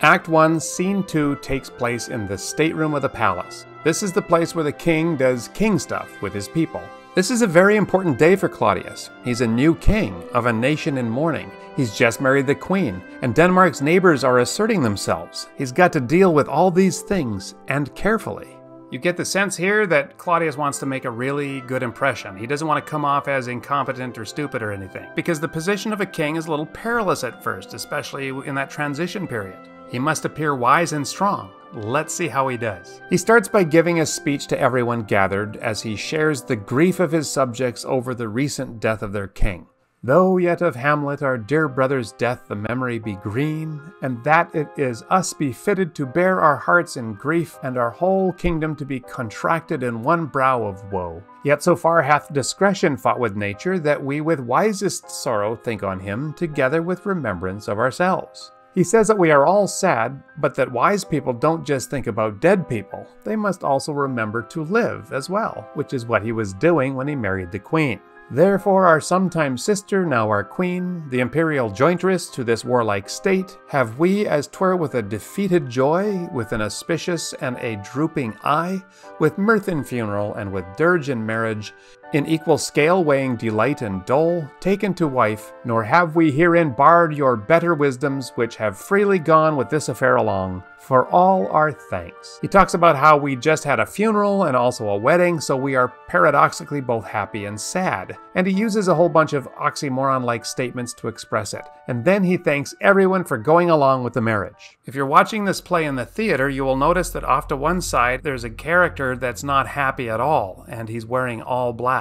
Act 1, Scene 2 takes place in the stateroom of the palace. This is the place where the king does king stuff with his people. This is a very important day for Claudius. He's a new king of a nation in mourning. He's just married the queen, and Denmark's neighbors are asserting themselves. He's got to deal with all these things, and carefully. You get the sense here that Claudius wants to make a really good impression. He doesn't want to come off as incompetent or stupid or anything, because the position of a king is a little perilous at first, especially in that transition period. He must appear wise and strong. Let's see how he does. He starts by giving a speech to everyone gathered as he shares the grief of his subjects over the recent death of their king. Though yet of Hamlet our dear brother's death the memory be green, and that it is us befitted to bear our hearts in grief, and our whole kingdom to be contracted in one brow of woe. Yet so far hath discretion fought with nature, that we with wisest sorrow think on him, together with remembrance of ourselves. He says that we are all sad, but that wise people don't just think about dead people. They must also remember to live as well, which is what he was doing when he married the queen. Therefore our sometime sister, now our queen, the imperial jointress to this warlike state, have we, as 'twere with a defeated joy, with an auspicious and a drooping eye, with mirth in funeral and with dirge in marriage, in equal scale weighing delight and dole, taken to wife, nor have we herein barred your better wisdoms, which have freely gone with this affair along, for all our thanks. He talks about how we just had a funeral and also a wedding, so we are paradoxically both happy and sad. And he uses a whole bunch of oxymoron-like statements to express it. And then he thanks everyone for going along with the marriage. If you're watching this play in the theater, you will notice that off to one side there's a character that's not happy at all, and he's wearing all black.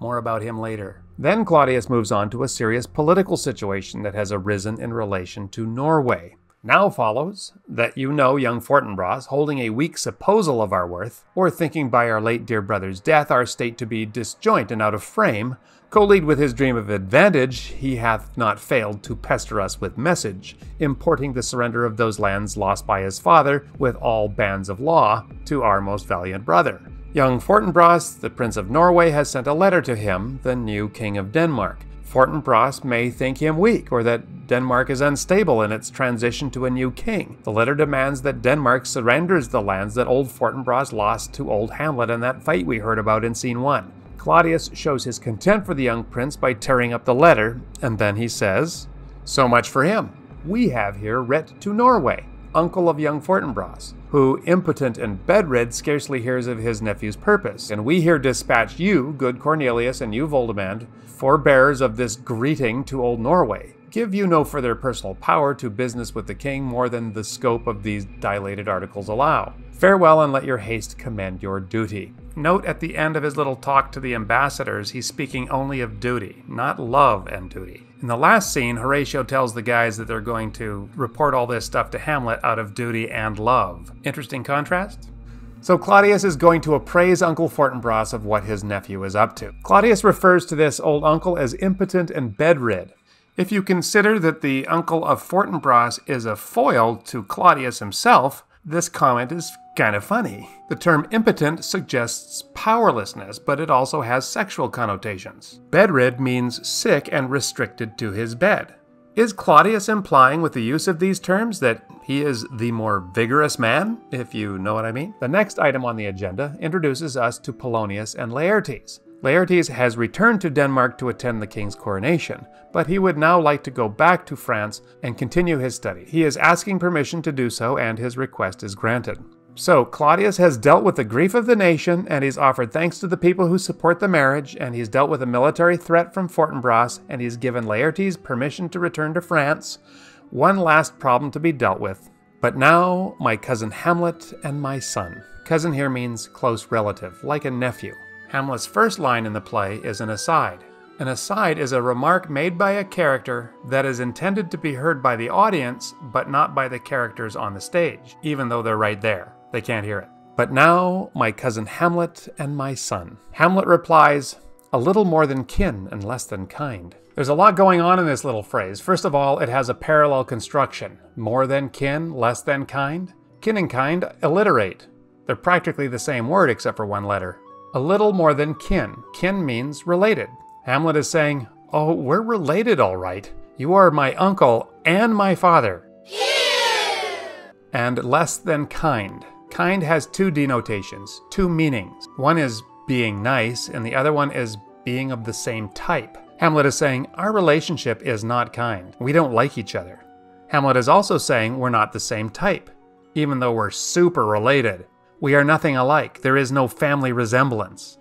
More about him later. Then Claudius moves on to a serious political situation that has arisen in relation to Norway. Now follows that you know young Fortinbras, holding a weak supposal of our worth, or thinking by our late dear brother's death our state to be disjoint and out of frame, co-lead with his dream of advantage, he hath not failed to pester us with message, importing the surrender of those lands lost by his father, with all bands of law, to our most valiant brother. Young Fortinbras, the Prince of Norway, has sent a letter to him, the new King of Denmark. Fortinbras may think him weak, or that Denmark is unstable in its transition to a new king. The letter demands that Denmark surrenders the lands that old Fortinbras lost to old Hamlet in that fight we heard about in Scene 1. Claudius shows his contempt for the young prince by tearing up the letter, and then he says, "So much for him. We have here writ to Norway, uncle of young Fortinbras, who, impotent and bedrid, scarcely hears of his nephew's purpose. And we here dispatch you, good Cornelius, and you, Voldemand, forebearers of this greeting to old Norway. Give you no further personal power to business with the king more than the scope of these dilated articles allow. Farewell, and let your haste commend your duty." Note at the end of his little talk to the ambassadors, he's speaking only of duty, not love and duty. In the last scene, Horatio tells the guys that they're going to report all this stuff to Hamlet out of duty and love. Interesting contrast? So Claudius is going to appraise Uncle Fortinbras of what his nephew is up to. Claudius refers to this old uncle as impotent and bedrid. If you consider that the uncle of Fortinbras is a foil to Claudius himself, this comment is kind of funny. The term impotent suggests powerlessness, but it also has sexual connotations. Bedrid means sick and restricted to his bed. Is Claudius implying with the use of these terms that he is the more vigorous man, if you know what I mean? The next item on the agenda introduces us to Polonius and Laertes. Laertes has returned to Denmark to attend the king's coronation, but he would now like to go back to France and continue his study. He is asking permission to do so, and his request is granted. So Claudius has dealt with the grief of the nation, and he's offered thanks to the people who support the marriage, and he's dealt with a military threat from Fortinbras, and he's given Laertes permission to return to France. One last problem to be dealt with. But now, my cousin Hamlet and my son. Cousin here means close relative, like a nephew. Hamlet's first line in the play is an aside. An aside is a remark made by a character that is intended to be heard by the audience, but not by the characters on the stage, even though they're right there. They can't hear it. But now, my cousin Hamlet and my son. Hamlet replies, "A little more than kin and less than kind." There's a lot going on in this little phrase. First of all, it has a parallel construction. More than kin, less than kind. Kin and kind alliterate. They're practically the same word except for one letter. A little more than kin. Kin means related. Hamlet is saying, "Oh, we're related all right. You are my uncle and my father." and less than kind. Kind has two denotations, two meanings. One is being nice, and the other one is being of the same type. Hamlet is saying, our relationship is not kind. We don't like each other. Hamlet is also saying we're not the same type, even though we're super related. We are nothing alike. There is no family resemblance.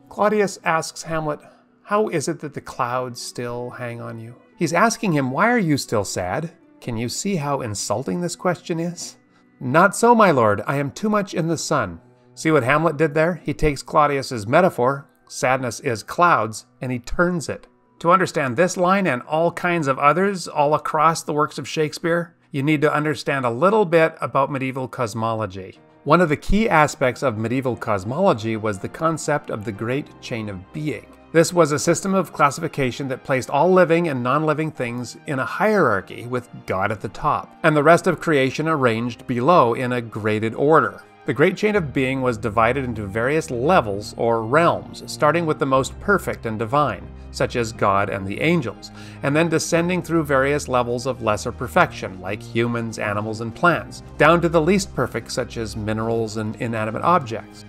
Claudius asks Hamlet, how is it that the clouds still hang on you? He's asking him, why are you still sad? Can you see how insulting this question is? Not so, my lord. I am too much in the sun. See what Hamlet did there? He takes Claudius's metaphor, sadness is clouds, and he turns it. To understand this line and all kinds of others all across the works of Shakespeare, you need to understand a little bit about medieval cosmology. One of the key aspects of medieval cosmology was the concept of the great chain of being. This was a system of classification that placed all living and non-living things in a hierarchy with God at the top, and the rest of creation arranged below in a graded order. The great chain of being was divided into various levels or realms, starting with the most perfect and divine, such as God and the angels, and then descending through various levels of lesser perfection, like humans, animals, and plants, down to the least perfect, such as minerals and inanimate objects.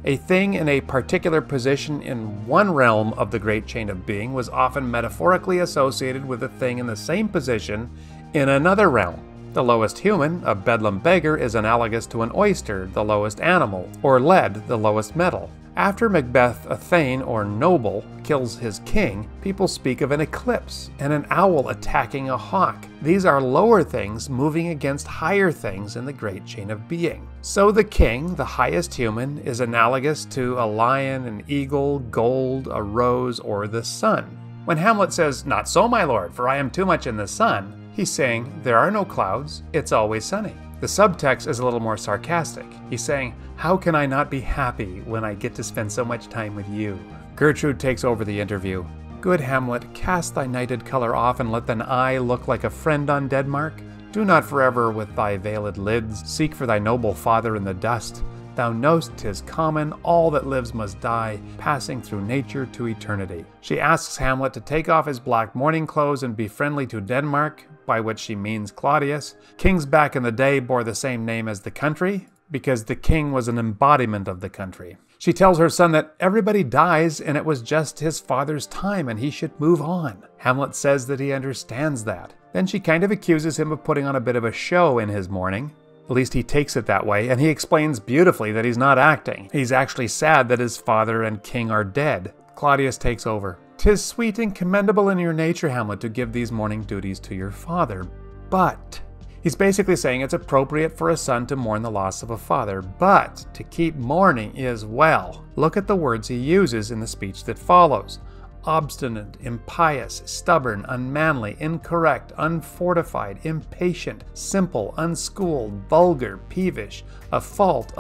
A thing in a particular position in one realm of the great chain of being was often metaphorically associated with a thing in the same position in another realm. The lowest human, a bedlam beggar, is analogous to an oyster, the lowest animal, or lead, the lowest metal. After Macbeth, a thane, or noble, kills his king, people speak of an eclipse and an owl attacking a hawk. These are lower things moving against higher things in the great chain of being. So the king, the highest human, is analogous to a lion, an eagle, gold, a rose, or the sun. When Hamlet says, "Not so, my lord, for I am too much in the sun," he's saying, there are no clouds, it's always sunny. The subtext is a little more sarcastic. He's saying, how can I not be happy when I get to spend so much time with you? Gertrude takes over the interview. Good Hamlet, cast thy nighted color off and let thine eye look like a friend on Denmark. Do not forever with thy veiled lids seek for thy noble father in the dust. Thou know'st 'tis common, all that lives must die, passing through nature to eternity. She asks Hamlet to take off his black mourning clothes and be friendly to Denmark, by which she means Claudius. Kings back in the day bore the same name as the country, because the king was an embodiment of the country. She tells her son that everybody dies and it was just his father's time and he should move on. Hamlet says that he understands that. Then she kind of accuses him of putting on a bit of a show in his mourning. At least he takes it that way, and he explains beautifully that he's not acting. He's actually sad that his father and king are dead. Claudius takes over. "'Tis sweet and commendable in your nature, Hamlet, to give these mourning duties to your father, but..." He's basically saying it's appropriate for a son to mourn the loss of a father, but to keep mourning is, well, look at the words he uses in the speech that follows. Obstinate, impious, stubborn, unmanly, incorrect, unfortified, impatient, simple, unschooled, vulgar, peevish, a fault,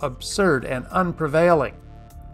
absurd, and unprevailing.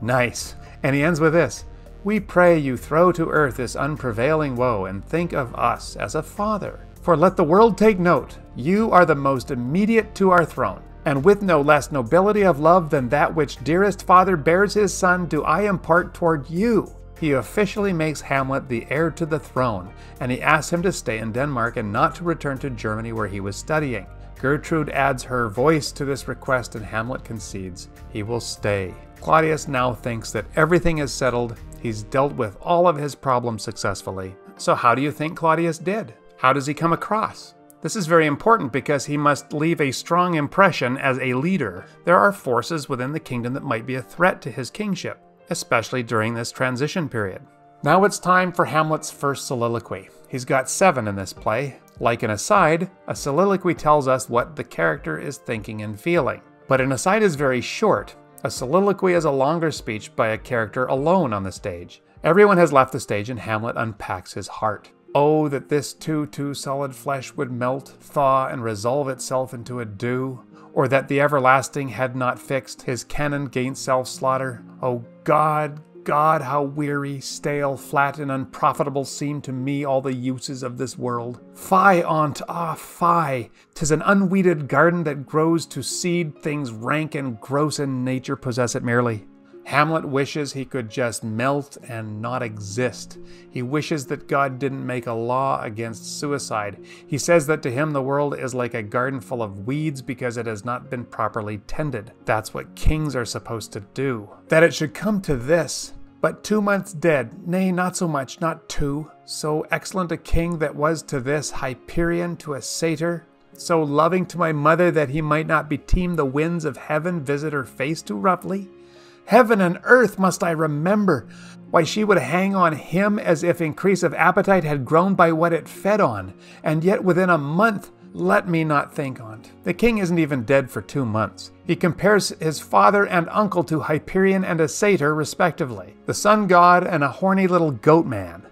Nice. And he ends with this. We pray you throw to earth this unprevailing woe and think of us as a father. For let the world take note, you are the most immediate to our throne. And with no less nobility of love than that which dearest father bears his son, do I impart toward you. He officially makes Hamlet the heir to the throne, and he asks him to stay in Denmark and not to return to Germany where he was studying. Gertrude adds her voice to this request and Hamlet concedes. He will stay. Claudius now thinks that everything is settled. He's dealt with all of his problems successfully. So how do you think Claudius did? How does he come across? This is very important because he must leave a strong impression as a leader. There are forces within the kingdom that might be a threat to his kingship, especially during this transition period. Now it's time for Hamlet's first soliloquy. He's got 7 in this play. Like an aside, a soliloquy tells us what the character is thinking and feeling. But an aside is very short. A soliloquy is a longer speech by a character alone on the stage. Everyone has left the stage and Hamlet unpacks his heart. Oh, that this too solid flesh would melt, thaw, and resolve itself into a dew, or that the everlasting had not fixed his cannon 'gainst self-slaughter. Oh God, God, how weary, stale, flat, and unprofitable seem to me all the uses of this world. Fie on't, ah, fie! 'Tis an unweeded garden that grows to seed things rank and gross in nature possess it merely. Hamlet wishes he could just melt and not exist. He wishes that God didn't make a law against suicide. He says that to him the world is like a garden full of weeds because it has not been properly tended. That's what kings are supposed to do. That it should come to this. But 2 months dead, nay, not so much, not 2. So excellent a king that was to this Hyperion, to a satyr. So loving to my mother that he might not beteem the winds of heaven visit her face too roughly. Heaven and earth must I remember. Why, she would hang on him as if increase of appetite had grown by what it fed on, and yet within a month, let me not think on't. The king isn't even dead for 2 months. He compares his father and uncle to Hyperion and a satyr, respectively, the sun god and a horny little goat man.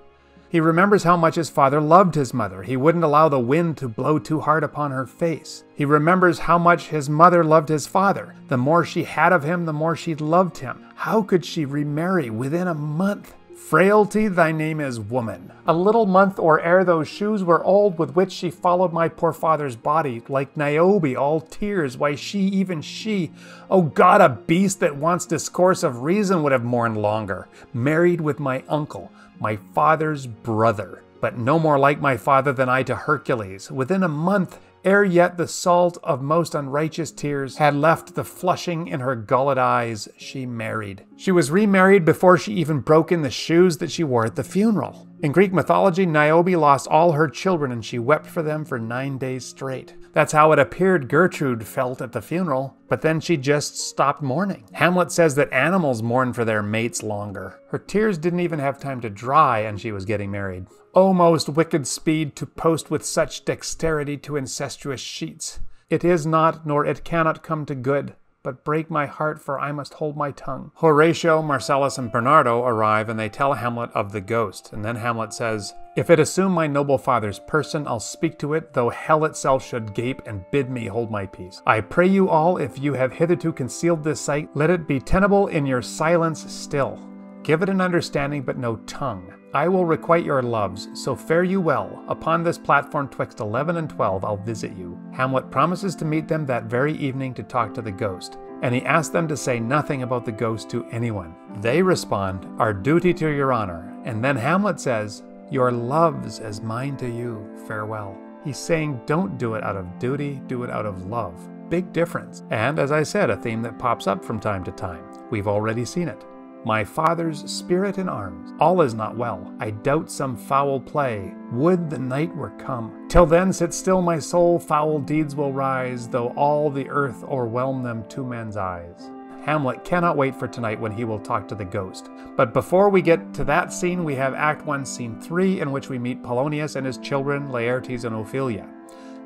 He remembers how much his father loved his mother. He wouldn't allow the wind to blow too hard upon her face. He remembers how much his mother loved his father. The more she had of him, the more she loved him. How could she remarry within a month? Frailty, thy name is woman. A little month or ere those shoes were old with which she followed my poor father's body, like Niobe, all tears, why she, even she, oh God, a beast that wants discourse of reason would have mourned longer, married with my uncle, my father's brother, but no more like my father than I to Hercules. Within a month, ere yet the salt of most unrighteous tears had left the flushing in her gullet eyes, she married. She was remarried before she even broke in the shoes that she wore at the funeral. In Greek mythology, Niobe lost all her children and she wept for them for 9 days straight. That's how it appeared Gertrude felt at the funeral, but then she just stopped mourning. Hamlet says that animals mourn for their mates longer. Her tears didn't even have time to dry and she was getting married. O most wicked speed to post with such dexterity to incestuous sheets! It is not, nor it cannot come to good, but break my heart, for I must hold my tongue. Horatio, Marcellus, and Bernardo arrive and they tell Hamlet of the ghost, and then Hamlet says, "If it assume my noble father's person, I'll speak to it, though hell itself should gape and bid me hold my peace. I pray you all, if you have hitherto concealed this sight, let it be tenable in your silence still. Give it an understanding, but no tongue. I will requite your loves, so fare you well. Upon this platform twixt 11 and 12 I'll visit you." Hamlet promises to meet them that very evening to talk to the ghost, and he asks them to say nothing about the ghost to anyone. They respond, "Our duty to your honor," and then Hamlet says, "Your loves as mine to you, farewell." He's saying don't do it out of duty, do it out of love. Big difference. And as I said, a theme that pops up from time to time. We've already seen it. My father's spirit in arms. All is not well. I doubt some foul play. Would the night were come. Till then sit still my soul, foul deeds will rise, though all the earth o'erwhelm them to men's eyes. Hamlet cannot wait for tonight when he will talk to the ghost. But before we get to that scene, we have Act 1, Scene 3, in which we meet Polonius and his children, Laertes and Ophelia.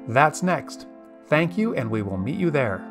That's next. Thank you, and we will meet you there.